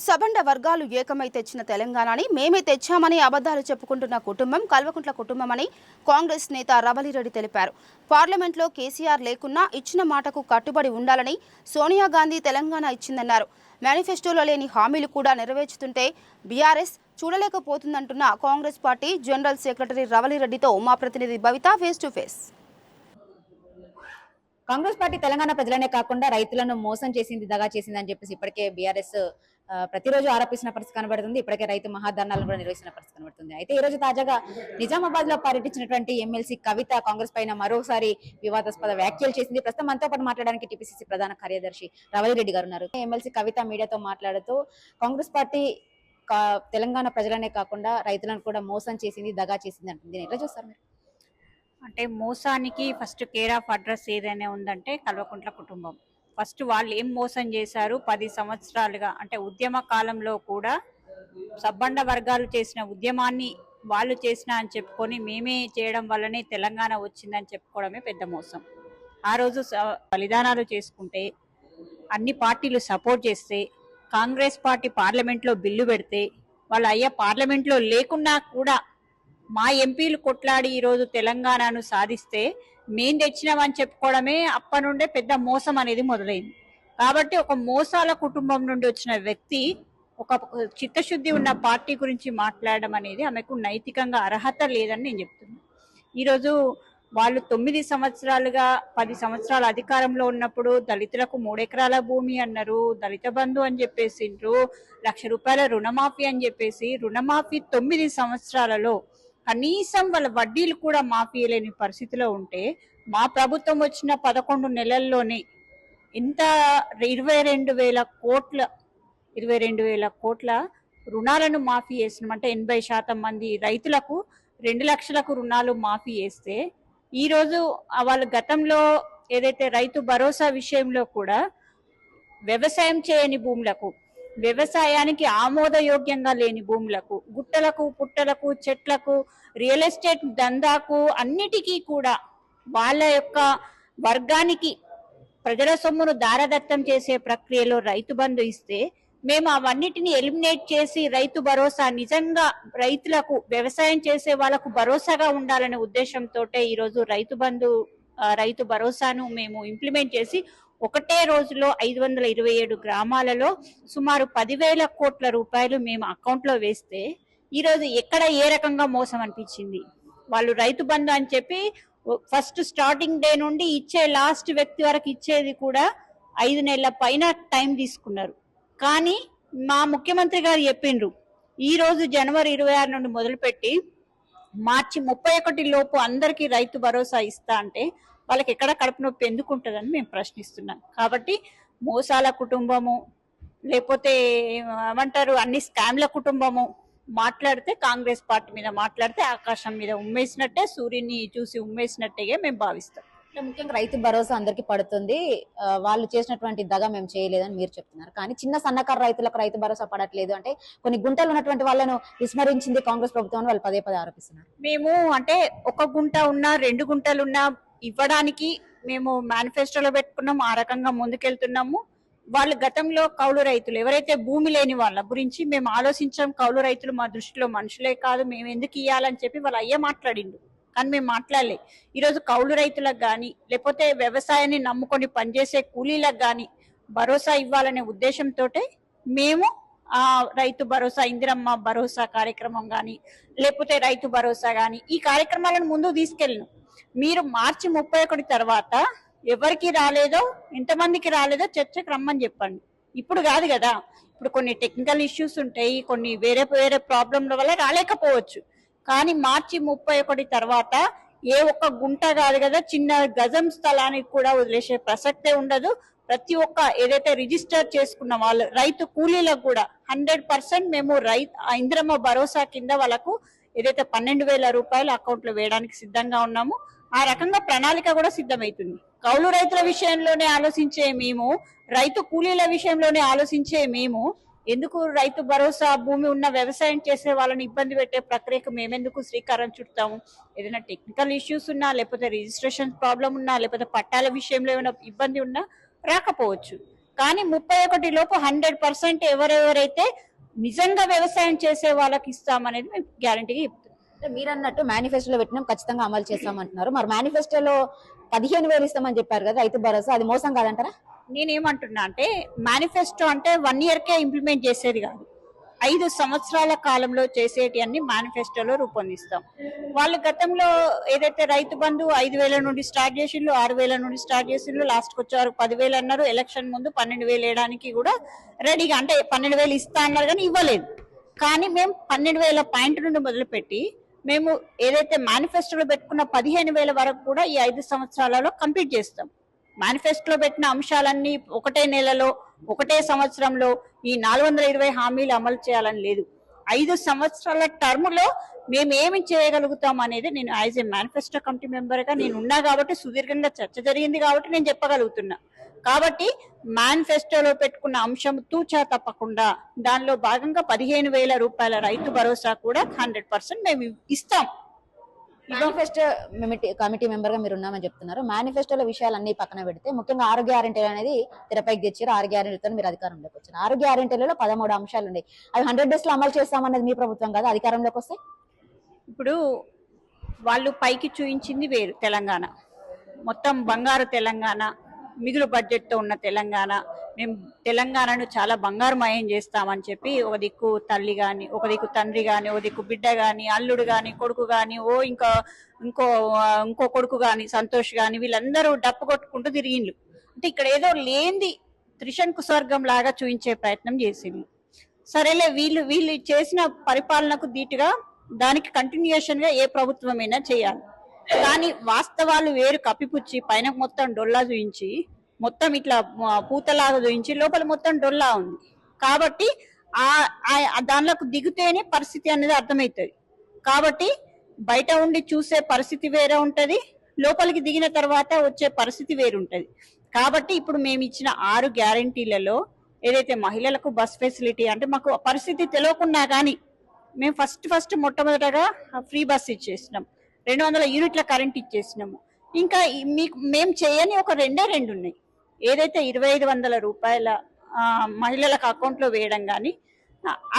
సబండ వర్గాలు ఏకమై తెచ్చిన తెలంగాణని మేమే తెచ్చామని అబద్ధాలు చెప్పుకుంటున్న కుటుంబం కల్వకుంట్ల కుటుంబమని కాంగ్రెస్ నేత రవలిరెడ్డి తెలిపారు. పార్లమెంట్లో కేసీఆర్ లేకున్నా ఇచ్చిన మాటకు కట్టుబడి ఉండాలని సోనియా గాంధీ తెలంగాణ ఇచ్చిందన్నారు. మేనిఫెస్టోలో లేని హామీలు కూడా నెరవేర్చుతుంటే బీఆర్ఎస్ చూడలేకపోతుందంటున్న కాంగ్రెస్ పార్టీ జనరల్ సెక్రటరీ రవలిరెడ్డితో మా ప్రతినిధి Bhavitha face to face. Congress party Telangana ప్రజలనే కాకుండా రైతులను మోసం చేసింది, దగా చేసింది అని చెప్పేసి ఇప్పటికే బీఆర్ఎస్ ప్రతిరోజు ఆరోపిస్తున్న పరిస్థితి కనబడుతుంది. ఇప్పటికే రైతు మహాధర్నాలను కూడా నిర్వహిస్తున్న పరిస్థితి కనబడుతుంది. అయితే ఈ రోజు తాజాగా నిజామాబాద్ లో పర్యటించినటువంటి ఎమ్మెల్సీ కవిత కాంగ్రెస్ పైన మరోసారి వివాదాస్పద వ్యాఖ్యలు చేసింది. ప్రస్తుతం మనతో పాటు మాట్లాడడానికి టీపీసీసీ ప్రధాన కార్యదర్శి రవలిరెడ్డి గారు ఉన్నారు. ఎమ్మెల్సీ కవిత మీడియాతో మాట్లాడుతూ కాంగ్రెస్ పార్టీ తెలంగాణ ప్రజలనే కాకుండా రైతులను కూడా మోసం చేసింది, దగా చేసింది అంటుంది. ఎట్లా చూస్తారు మీరు? అంటే మోసానికి ఫస్ట్ కేర్ ఆఫ్ అడ్రస్ ఏదైనా ఉందంటే కల్వకుంట్ల కుటుంబం. ఫస్ట్ వాళ్ళు ఏం మోసం చేశారు 10 సంవత్సరాలుగా, అంటే ఉద్యమ కాలంలో కూడా సబ్బండ వర్గాలు చేసిన ఉద్యమాన్ని వాళ్ళు చేసిన అని చెప్పుకొని మేమే చేయడం వల్లనే తెలంగాణ వచ్చిందని చెప్పుకోవడమే పెద్ద మోసం. ఆ రోజు బలిదానాలు చేసుకుంటే, అన్ని పార్టీలు సపోర్ట్ చేస్తే, కాంగ్రెస్ పార్టీ పార్లమెంట్లో బిల్లు పెడితే, వాళ్ళు అయ్యా పార్లమెంట్లో లేకున్నా కూడా మా ఎంపీలు కొట్లాడి ఈరోజు తెలంగాణను సాధిస్తే మేం తెచ్చినామని చెప్పుకోవడమే అప్పటి నుండే పెద్ద మోసం అనేది మొదలైంది. కాబట్టి ఒక మోసాల కుటుంబం నుండి వచ్చిన వ్యక్తి ఒక చిత్తశుద్ధి ఉన్న పార్టీ గురించి మాట్లాడడం అనేది ఆమెకు నైతికంగా అర్హత లేదని నేను చెప్తున్నాను. ఈరోజు వాళ్ళు 9 సంవత్సరాలుగా 10 సంవత్సరాల అధికారంలో ఉన్నప్పుడు దళితులకు 3 ఎకరాల భూమి అన్నారు, దళిత బంధు అని చెప్పేసిండ్రు, ₹1,00,000 రుణమాఫీ అని చెప్పేసి రుణమాఫీ 9 సంవత్సరాలలో కనీసం వాళ్ళ వడ్డీలు కూడా మాఫీ లేని పరిస్థితిలో ఉంటే మా ప్రభుత్వం వచ్చిన 11 నెలల్లోనే ఇంత 22,000 కోట్ల రుణాలను మాఫీ చేసినాం. అంటే 80% మంది రైతులకు 2 లక్షలకు రుణాలు మాఫీ చేస్తే ఈరోజు వాళ్ళ గతంలో ఏదైతే రైతు భరోసా విషయంలో కూడా వ్యవసాయం చేయని భూములకు, వ్యవసాయానికి ఆమోదయోగ్యంగా లేని భూములకు, గుట్టలకు, పుట్టలకు, చెట్లకు, రియల్ ఎస్టేట్ దందాకు అన్నిటికీ కూడా వాళ్ళ యొక్క వర్గానికి ప్రజల సొమ్మును దారదత్తం చేసే ప్రక్రియలో రైతు బంధు ఇస్తే మేము అవన్నిటిని ఎలిమినేట్ చేసి రైతు భరోసా నిజంగా రైతులకు, వ్యవసాయం చేసే వాళ్ళకు భరోసాగా ఉండాలనే ఉద్దేశంతో ఈరోజు రైతు భరోసాను మేము ఇంప్లిమెంట్ చేసి ఒకటే రోజులో 527 గ్రామాలలో సుమారు 10,000 కోట్ల రూపాయలు మేము అకౌంట్లో వేస్తే ఈరోజు ఎక్కడ ఏ రకంగా మోసం అనిపించింది? వాళ్ళు రైతు బంధు అని చెప్పి ఫస్ట్ స్టార్టింగ్ డే నుండి ఇచ్చే లాస్ట్ వ్యక్తి వరకు ఇచ్చేది కూడా 5 నెలల పైన టైం తీసుకున్నారు. కానీ మా ముఖ్యమంత్రి గారు చెప్పిండ్రు ఈ రోజు జనవరి 26 నుండి మొదలుపెట్టి మార్చి 31 లోపు అందరికీ రైతు భరోసా ఇస్తా అంటే వాళ్ళకి ఎక్కడ కడుపు నొప్పి ఎందుకుంటుందని మేము ప్రశ్నిస్తున్నాం. కాబట్టి మోసాల కుటుంబము, లేకపోతే ఏమంటారు అన్ని స్కామ్ల కుటుంబము మాట్లాడితే, కాంగ్రెస్ పార్టీ మీద మాట్లాడితే ఆకాశం మీద ఉమ్మేసినట్టే, సూర్యుని చూసి ఉమ్మేసినట్టేగా మేము భావిస్తాం. ముఖ్యంగా రైతు భరోసా అందరికి పడుతుంది, వాళ్ళు చేసినటువంటి దగా మేము చేయలేదని మీరు చెప్తున్నారు. కానీ చిన్న సన్నకారు రైతులకు రైతు భరోసా పడట్లేదు అంటే కొన్ని గుంటలు ఉన్నటువంటి వాళ్ళను విస్మరించింది కాంగ్రెస్ ప్రభుత్వం అని వాళ్ళు పదే ఆరోపిస్తున్నారు. మేము అంటే 1 గుంట ఉన్నా 2 గుంటలు ఉన్నా ఇవ్వడానికి మేము మేనిఫెస్టోలో పెట్టుకున్నాము, ఆ రకంగా ముందుకెళ్తున్నాము. వాళ్ళు గతంలో కౌలు రైతులు ఎవరైతే భూమి లేని వాళ్ళ గురించి మేము ఆలోచించాం. కౌలు రైతులు మా దృష్టిలో మనుషులే కాదు, మేము ఎందుకు ఇవ్వాలని చెప్పి వాళ్ళు అయ్యే మాట్లాడిండు, కానీ మేము మాట్లాడలే. ఈరోజు కౌలు రైతులకు కానీ, లేకపోతే వ్యవసాయాన్ని నమ్ముకొని పనిచేసే కూలీలకు కానీ భరోసా ఇవ్వాలనే ఉద్దేశంతో మేము ఆ రైతు భరోసా, ఇందిరమ్మ భరోసా కార్యక్రమం కానీ, లేకపోతే రైతు భరోసా కానీ ఈ కార్యక్రమాలను ముందుకు తీసుకెళ్ళినాం. మీరు మార్చి 31 తర్వాత ఎవరికి రాలేదో, ఎంతమందికి రాలేదో చర్చకు రమ్మని చెప్పండి. ఇప్పుడు కాదు కదా, ఇప్పుడు కొన్ని టెక్నికల్ ఇష్యూస్ ఉంటాయి, కొన్ని వేరే ప్రాబ్లంల వల్ల రాలేకపోవచ్చు. కానీ మార్చి 31 తర్వాత ఏ ఒక్క గుంట కాదు కదా, చిన్న గజం స్థలానికి కూడా వదిలేసే ప్రసక్తే ఉండదు. ప్రతి ఒక్క ఏదైతే రిజిస్టర్ చేసుకున్న వాళ్ళు రైతు కూలీలకు కూడా 100% మేము ఇందిరమ్మ భరోసా కింద వాళ్ళకు ఏదైతే 12,000 రూపాయలు అకౌంట్లో వేయడానికి సిద్ధంగా ఉన్నాము. ఆ రకంగా ప్రణాళిక కూడా సిద్ధమవుతుంది. కౌలు రైతుల విషయంలోనే ఆలోచించే మేము, రైతు కూలీల విషయంలోనే ఆలోచించే మేము ఎందుకు రైతు భరోసా భూమి ఉన్న వ్యవసాయం చేసే వాళ్ళని ఇబ్బంది పెట్టే ప్రక్రియకు మేమెందుకు శ్రీకారం చుడతాము? ఏదైనా టెక్నికల్ ఇష్యూస్ ఉన్నా, లేకపోతే రిజిస్ట్రేషన్ ప్రాబ్లం ఉన్నా, లేకపోతే పట్టాల విషయంలో ఏమైనా ఇబ్బంది ఉన్నా రాకపోవచ్చు. కానీ 31 లోపు 100% ఎవరెవరైతే నిజంగా వ్యవసాయం చేసే వాళ్ళకి ఇస్తామనేది మేము గ్యారంటీగా చెప్తున్నాం. అంటే మీరు అన్నట్టు మేనిఫెస్టోలో పెట్టినాం ఖచ్చితంగా అమలు చేస్తామంటున్నారు. మరి మేనిఫెస్టోలో 15,000 ఇస్తామని చెప్పారు కదా రైతు భరోసా, అది మోసం కాదంటారా? నేనేమంటున్నా అంటే మేనిఫెస్టో అంటే 1 yearకే ఇంప్లిమెంట్ చేసేది కాదు, 5 సంవత్సరాల కాలంలో చేసేటి అన్ని మేనిఫెస్టోలో రూపొందిస్తాం. వాళ్ళు గతంలో ఏదైతే రైతు బంధు 5,000 నుండి స్టార్ట్ చేసిండ్రు, 6,000 నుండి స్టార్ట్ చేసిండ్రు, లాస్ట్కి వచ్చారు 10,000 అన్నారు. ఎలక్షన్ ముందు 12,000 వేయడానికి కూడా రెడీగా, అంటే 12,000 ఇస్తా అన్నారు కానీ ఇవ్వలేదు. కానీ మేము 12,000 పాయింట్ నుండి మొదలుపెట్టి మేము ఏదైతే మేనిఫెస్టోలో పెట్టుకున్న 15,000 వరకు కూడా ఈ 5 సంవత్సరాలలో కంప్లీట్ చేస్తాం. మేనిఫెస్టోలో పెట్టిన అంశాలన్నీ ఒకటే నెలలో ఒకటే సంవత్సరంలో ఈ 420 హామీలు అమలు చేయాలని లేదు. 5 సంవత్సరాల టర్మ్ లో మేము ఏమి చేయగలుగుతాం అనేది నేను as a manifesto committee member గా నేను ఉన్నా కాబట్టి, సుదీర్ఘంగా చర్చ జరిగింది కాబట్టి నేను చెప్పగలుగుతున్నా. కాబట్టి మేనిఫెస్టోలో పెట్టుకున్న అంశం తూచా తప్పకుండా దానిలో భాగంగా 15,000 రూపాయల రైతు భరోసా కూడా 100% మేము ఇస్తాం. మేనిఫెస్టో కమిటీ మెంబర్ గా మీరు ఉన్నామని చెప్తున్నారు. మేనిఫెస్టోలో విషయాలన్నీ పక్కన పెడితే ముఖ్యంగా 6 గ్యారెంటీలు అనేది తెరపైకి తెచ్చారు. 6 గ్యారెంటీలతో మీరు అధికారంలోకి వచ్చారు. 6 గ్యారెంటీలలో 13 అంశాలు ఉన్నాయి. అవి 100 days లో అమలు చేస్తామన్నది మీ ప్రభుత్వం కాదు, అధికారంలోకి వస్తే ఇప్పుడు వాళ్ళు పైకి చూయించింది వేరు, తెలంగాణ మొత్తం బంగారు తెలంగాణ, మిగులు బడ్జెట్ తో ఉన్న తెలంగాణ, మేము తెలంగాణను చాలా బంగారుమయం చేస్తామని చెప్పి ఒక దిక్కు తల్లి గాని, ఒక దిక్కు తండ్రి గాని, ఒక దిక్కు బిడ్డ గాని, అల్లుడు గాని, కొడుకు గాని, ఇంకో కొడుకు గాని, సంతోష్ గాని, వీళ్ళందరూ డప్పు కొట్టుకుంటూ తిరిగిండ్రు. అంటే ఇక్కడ ఏదో లేంది త్రిశంకు స్వర్గం లాగా చూపించే ప్రయత్నం చేసింది. సరేలే, వీళ్ళు చేసిన పరిపాలనకు దీటుగా దానికి కంటిన్యూషన్ గా ఏ ప్రభుత్వమైనా చేయాలి. కానీ వాస్తవాలు వేరు కప్పిపుచ్చి పైన మొత్తం డొల్లా చూయించి, మొత్తం ఇట్లా పూతలాగా చూయించి లోపల మొత్తం డొల్లా ఉంది. కాబట్టి దానిలోకి దిగితేనే పరిస్థితి అనేది అర్థమవుతుంది. కాబట్టి బయట ఉండి చూసే పరిస్థితి వేరే ఉంటది, లోపలికి దిగిన తర్వాత వచ్చే పరిస్థితి వేరుంటది. కాబట్టి ఇప్పుడు మేము ఇచ్చిన 6 గ్యారంటీలలో ఏదైతే మహిళలకు బస్ ఫెసిలిటీ, అంటే మాకు పరిస్థితి తెలియకున్నా కానీ మేము ఫస్ట్ మొట్టమొదటగా ఫ్రీ బస్ ఇచ్చేసినాం, 200 యూనిట్ల కరెంట్ ఇచ్చేసినాము. ఇంకా మేము చేయని ఒక 2 ఉన్నాయి. ఏదైతే 2,500 రూపాయల మహిళలకు అకౌంట్ లో వేయడం కానీ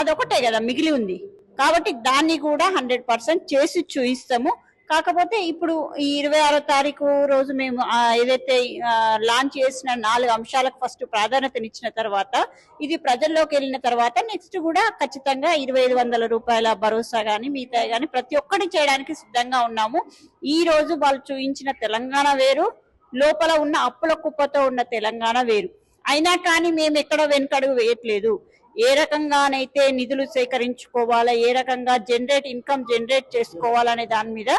అదొకటే కదా మిగిలి ఉంది. కాబట్టి దాన్ని కూడా 100% చేసి చూయిస్తాము. కాకపోతే ఇప్పుడు ఈ 26వ తారీఖు రోజు మేము ఏదైతే లాంచ్ చేసిన 4 అంశాలకు ఫస్ట్ ప్రాధాన్యతనిచ్చిన తర్వాత, ఇది ప్రజల్లోకి వెళ్ళిన తర్వాత నెక్స్ట్ కూడా ఖచ్చితంగా 2,500 రూపాయల భరోసా గాని మిగతా గాని ప్రతి ఒక్కటి చేయడానికి సిద్ధంగా ఉన్నాము. ఈ రోజు వాళ్ళు చూపించిన తెలంగాణ వేరు, లోపల ఉన్న అప్పుల కుప్పతో ఉన్న తెలంగాణ వేరు. అయినా కానీ మేము ఎక్కడ వెనుకడుగు వేయట్లేదు. ఏ రకంగానైతే నిధులు సేకరించుకోవాలా, ఏ రకంగా ఇన్కమ్ జనరేట్ చేసుకోవాలనే దాని మీద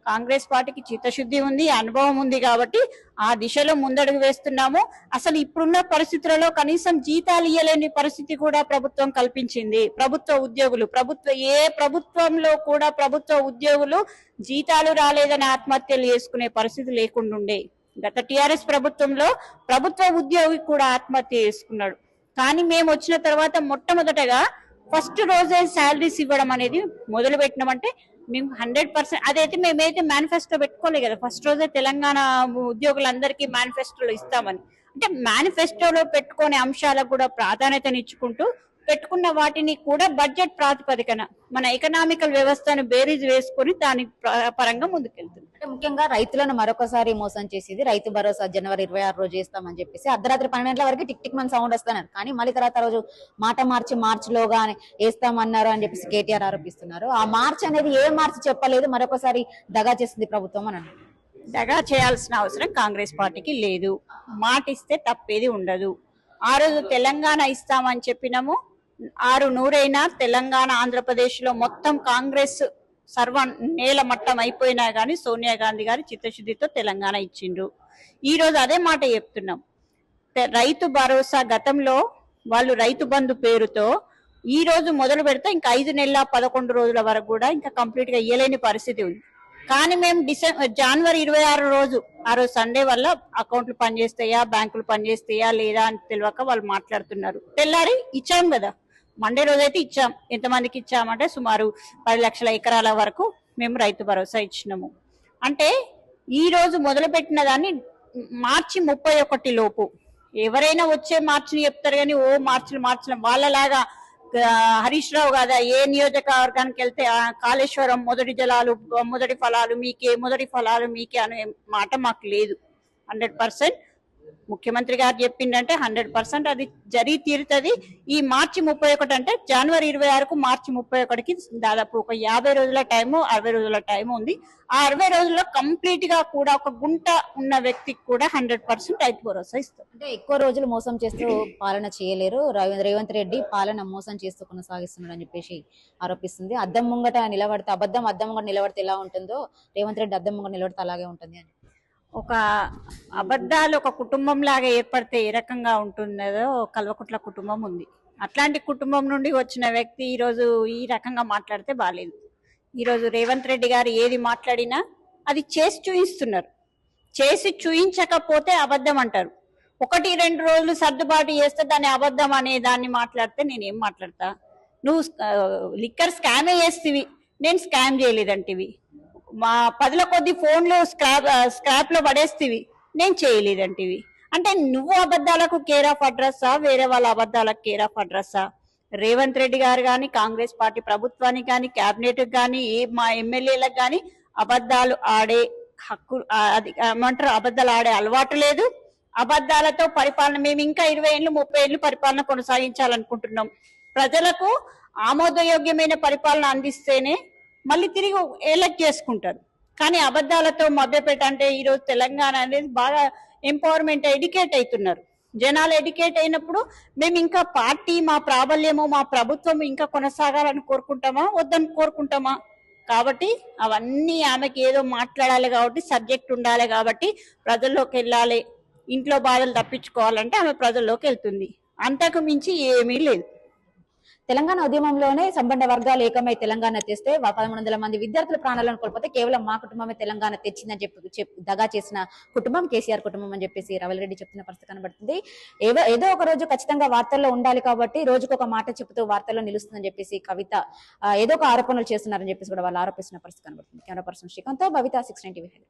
కాంగ్రెస్ పార్టీకి చిత్తశుద్ధి ఉంది, అనుభవం ఉంది. కాబట్టి ఆ దిశలో ముందడుగు వేస్తున్నాము. అసలు ఇప్పుడున్న పరిస్థితులలో కనీసం జీతాలు ఇయ్యలేని పరిస్థితి కూడా ప్రభుత్వం కల్పించింది. ప్రభుత్వ ఉద్యోగులు ఏ ప్రభుత్వంలో కూడా ప్రభుత్వ ఉద్యోగులు జీతాలు రాలేదని ఆత్మహత్యలు చేసుకునే పరిస్థితి లేకుండా ఉండే. గత టిఆర్ఎస్ ప్రభుత్వంలో ప్రభుత్వ ఉద్యోగి కూడా ఆత్మహత్య చేసుకున్నాడు. కానీ మేము వచ్చిన తర్వాత మొట్టమొదటగా ఫస్ట్ రోజే శాలరీస్ ఇవ్వడం అనేది మొదలు పెట్టినామంటే మేము 100%, అదైతే మేమైతే మేనిఫెస్టో పెట్టుకోలేదు కదా, ఫస్ట్ రోజే తెలంగాణ ఉద్యోగులందరికీ మేనిఫెస్టోలో ఇస్తామని. అంటే మేనిఫెస్టోలో పెట్టుకునే అంశాలకు కూడా ప్రాధాన్యతనిచ్చుకుంటూ పెట్టుకున్న వాటిని కూడా బడ్జెట్ ప్రాతిపదికన మన ఎకనామికల్ వ్యవస్థను బేరీజ్ వేసుకొని దాని పరంగా ముందుకెళ్తుంది. అంటే ముఖ్యంగా రైతులను మరొకసారి మోసం చేసేది రైతు భరోసా జనవరి 26 రోజు చేస్తామని చెప్పేసి అర్ధరాత్రి 12 గంటల వరకు టిక్ టిక్ మన సౌండ్ వస్తున్నారు. కానీ మళ్ళీ తర్వాత రోజు మాట మార్చిలోగా వేస్తామన్నారు అని చెప్పేసి కేటీఆర్ ఆరోపిస్తున్నారు. ఆ మార్చ్ అనేది ఏ మార్చి చెప్పలేదు, మరొకసారి దగా చేసింది ప్రభుత్వం అని అన్నారు. దగా చేయాల్సిన అవసరం కాంగ్రెస్ పార్టీకి లేదు. మాట ఇస్తే తప్పేది ఉండదు. ఆ రోజు తెలంగాణ ఇస్తామని చెప్పినాము. 600 తెలంగాణ ఆంధ్రప్రదేశ్ లో మొత్తం కాంగ్రెస్ నేల మట్టం అయిపోయినా గానీ సోనియా గాంధీ గారి చిత్తశుద్ధితో తెలంగాణ ఇచ్చిండ్రు. ఈ రోజు అదే మాట చెప్తున్నాం. రైతు భరోసా గతంలో వాళ్ళు రైతు బంధు పేరుతో ఈ రోజు మొదలు పెడితే ఇంకా 5 నెలల 11 రోజుల వరకు కూడా ఇంకా కంప్లీట్ గా ఇయ్యలేని పరిస్థితి ఉంది. కానీ మేము జనవరి 26 రోజు, ఆ రోజు సండే వల్ల అకౌంట్లు పనిచేస్తాయా, బ్యాంకులు పనిచేస్తాయా లేదా అని తెలియక వాళ్ళు మాట్లాడుతున్నారు. తెల్లారి ఇచ్చాం కదా, మండే రోజు అయితే ఇచ్చాం. ఎంతమందికి ఇచ్చామంటే సుమారు 10 లక్షల ఎకరాల వరకు మేము రైతు భరోసా ఇచ్చినాము. అంటే ఈ రోజు మొదలుపెట్టిన దాన్ని మార్చి 31 లోపు ఎవరైనా వచ్చే మార్చిని చెప్తారు కానీ ఓ మార్చులు వాళ్ళలాగా హరీష్ రావు కదా ఏ నియోజకవర్గానికి వెళ్తే కాళేశ్వరం మొదటి ఫలాలు మీకే అనే మాట మాకు లేదు. 100% ముఖ్యమంత్రి గారు చెప్పిండంటే 100% అది జరిగి తీరుతుంది. ఈ మార్చి 31 అంటే జనవరి 26కు మార్చి 31కి దాదాపు ఒక 50 రోజుల టైము 60 రోజుల టైం ఉంది. ఆ 60 రోజుల్లో కంప్లీట్ గా కూడా ఒక గుంట ఉన్న వ్యక్తికి కూడా 100% రైతు భరోసా ఇస్తారు. అంటే ఎక్కువ రోజులు మోసం చేస్తూ పాలన చేయలేరు. రేవంత్ రెడ్డి పాలన మోసం చేస్తూ కొనసాగిస్తున్నాడు అని చెప్పేసి ఆరోపిస్తుంది. అద్దం ముంగట నిలబడితే ఎలా ఉంటుందో రేవంత్ రెడ్డి అద్దం ముంగట నిలబడితే అలాగే ఉంటుంది అని. ఒక అబద్ధాలు ఒక కుటుంబం లాగా ఏర్పడితే ఏ రకంగా ఉంటుందో కల్వకుట్ల కుటుంబం ఉంది. అట్లాంటి కుటుంబం నుండి వచ్చిన వ్యక్తి ఈరోజు ఈ రకంగా మాట్లాడితే బాలేదు. ఈరోజు రేవంత్ రెడ్డి గారు ఏది మాట్లాడినా అది చేసి చూయిస్తున్నారు. చేసి చూయించకపోతే అబద్ధం అంటారు. 1-2 రోజులు సర్దుబాటు చేస్తే దాన్ని అబద్ధం అనే దాన్ని మాట్లాడితే నేనేం మాట్లాడతా? నువ్వు లిక్కర్ స్కామే చేస్తేవి, నేను స్కామ్ చేయలేదంటివి. మా 10ల కొద్ది ఫోన్లు స్క్రాప్ లో పడేస్తేవి, నేను చేయలేదంటివి. అంటే నువ్వు అబద్ధాలకు కేర్ ఆఫ్ అడ్రస్సా, వేరే వాళ్ళ అబద్ధాలకు కేర్ ఆఫ్ అడ్రస్సా? రేవంత్ రెడ్డి గారు కానీ, కాంగ్రెస్ పార్టీ ప్రభుత్వానికి కానీ, కేబినెట్ కానీ, మా ఎమ్మెల్యేలకు కానీ అబద్ధాలు ఆడే హక్కు అది ఏమంటారు, అబద్ధాలు ఆడే అలవాటు లేదు. అబద్ధాలతో పరిపాలన మేము ఇంకా 20 ఏళ్ళు 30 ఏళ్ళు పరిపాలన కొనసాగించాలనుకుంటున్నాం. ప్రజలకు ఆమోదయోగ్యమైన పరిపాలన అందిస్తేనే మళ్ళీ తిరిగి ఎలక్ట్ చేసుకుంటారు. కానీ అబద్ధాలతో మభ్యపెట్ట అంటే ఈరోజు తెలంగాణ అనేది బాగా ఎంపవర్మెంట్ ఎడ్యుకేట్ అవుతున్నారు. జనాలు ఎడ్యుకేట్ అయినప్పుడు మేము ఇంకా పార్టీ మా ప్రాబల్యము మా ప్రభుత్వం ఇంకా కొనసాగాలని కోరుకుంటామా వద్దని కోరుకుంటామా? కాబట్టి అవన్నీ ఆమెకి ఏదో మాట్లాడాలి కాబట్టి సబ్జెక్ట్ ఉండాలి కాబట్టి ప్రజల్లోకి వెళ్ళాలి. ఇంట్లో బాధలు తప్పించుకోవాలంటే ఆమె ప్రజల్లోకి వెళ్తుంది. అంతకు మించి ఏమీ లేదు. తెలంగాణ ఉద్యమంలోనే సంబంధ వర్గాలు ఏకమై తెలంగాణ తెస్తే 1300 మంది విద్యార్థుల ప్రాణాలను కోల్పోతే కేవలం మా కుటుంబమే తెలంగాణ తెచ్చిందని చెప్పి దగా చేసిన కుటుంబం కేసీఆర్ కుటుంబం అని చెప్పేసి రవలిరెడ్డి చెప్తున్న పరిస్థితి కనబడుతుంది. ఏదో ఒక రోజు ఖచ్చితంగా వార్తల్లో ఉండాలి కాబట్టి రోజుకు ఒక మాట చెబుతూ వార్తల్లో నిలుస్తుందని చెప్పేసి కవిత ఏదో ఒక ఆరోపణలు చేస్తున్నారని చెప్పేసి కూడా వాళ్ళు ఆరోపిస్తున్న పరిస్థితి కనబడుతుంది. కెమెరా పర్సన్ శ్రీకాంత్, భవిత, 690.